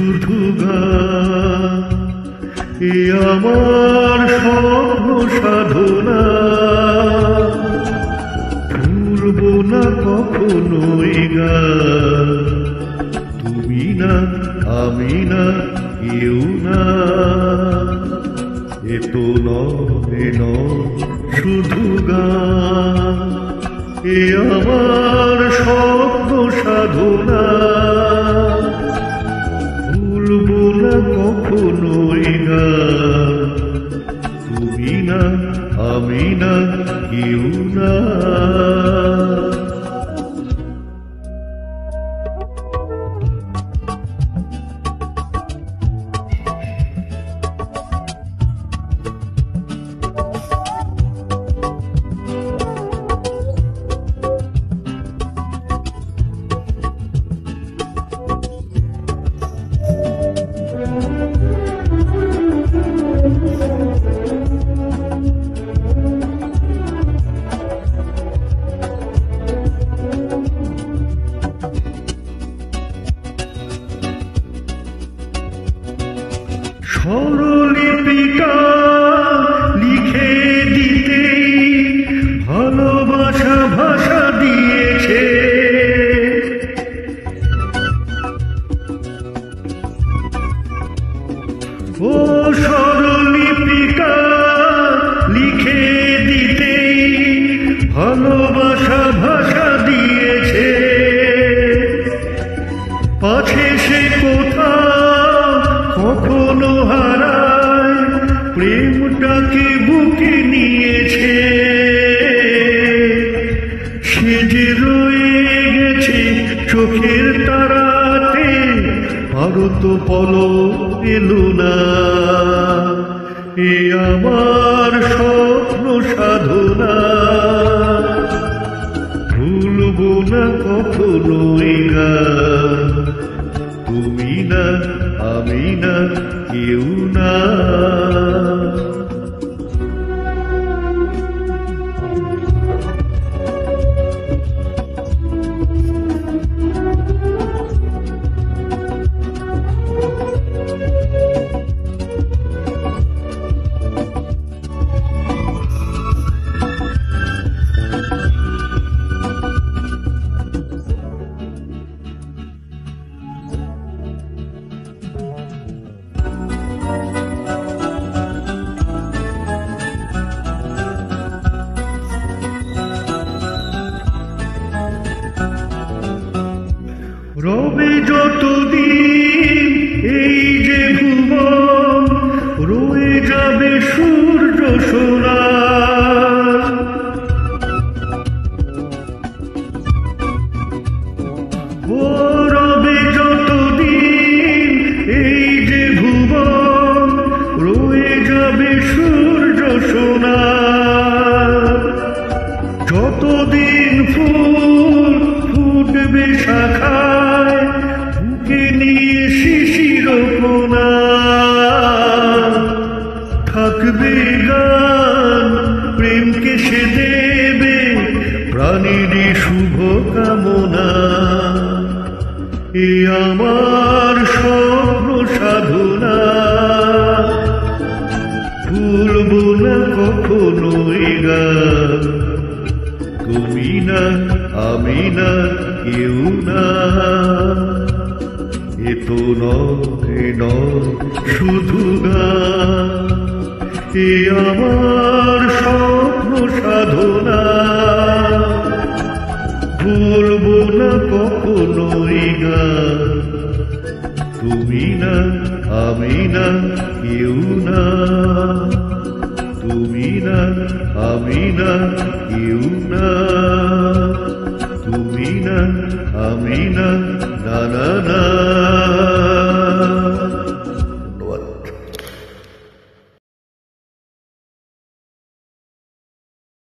শুধু গান, এ আমার স্বপ্ন সাধনা। ভুলব না কখনোই গান, তুমি না আমি না কেউ না। এ তো নয় শুধু গান, এ আমার স্বপ্ন সাধনা। ভুলব না কখনোই গান, তুমি না আমি না কেউ না। স্বরলিপিটা লিখে দিতে ভালোবাসা ভাষা দিয়েছে। ও স্বরলিপিটা লিখে দিতে ভালোবাসা ভাষা দিয়েছে। পাছে সে কোথাও কখনো হারায়, প্রেমটাকে বুকে নিয়েছে। সে যে রয়ে গেছে চোখের তারাতে, আরো তো পলক এলো না। এ আমার স্বপ্ন সাধনা, ভুলব না কখনোই গান, তুমি না আমি না কেউ না। রবে যতদিন এই যে ভুবন, রয়ে যাবে সূর্য সোনা। ও রবে যতদিন এই যে ভুবন, রয়ে যাবে সূর্য সোনা। যতদিন ফুল ফুটবে শাখায়, বুকে নিয়ে শিশির কোনা। থাকবে গান প্রেমকে সে দেবে প্রাণীর শুভ কামনা। এ আমার স্বপ্ন সাধনা, ভুলব না কখনোই গান, তুমি না আমি না কেউ না। এ তো নয় শুধু গান, এ আমার স্বপ্ন সাধনা। ভুলব না কখনোই গান, তুমি না আমি না কেউ না। তুমি না আমি না কেউ না, তুমি না আমি না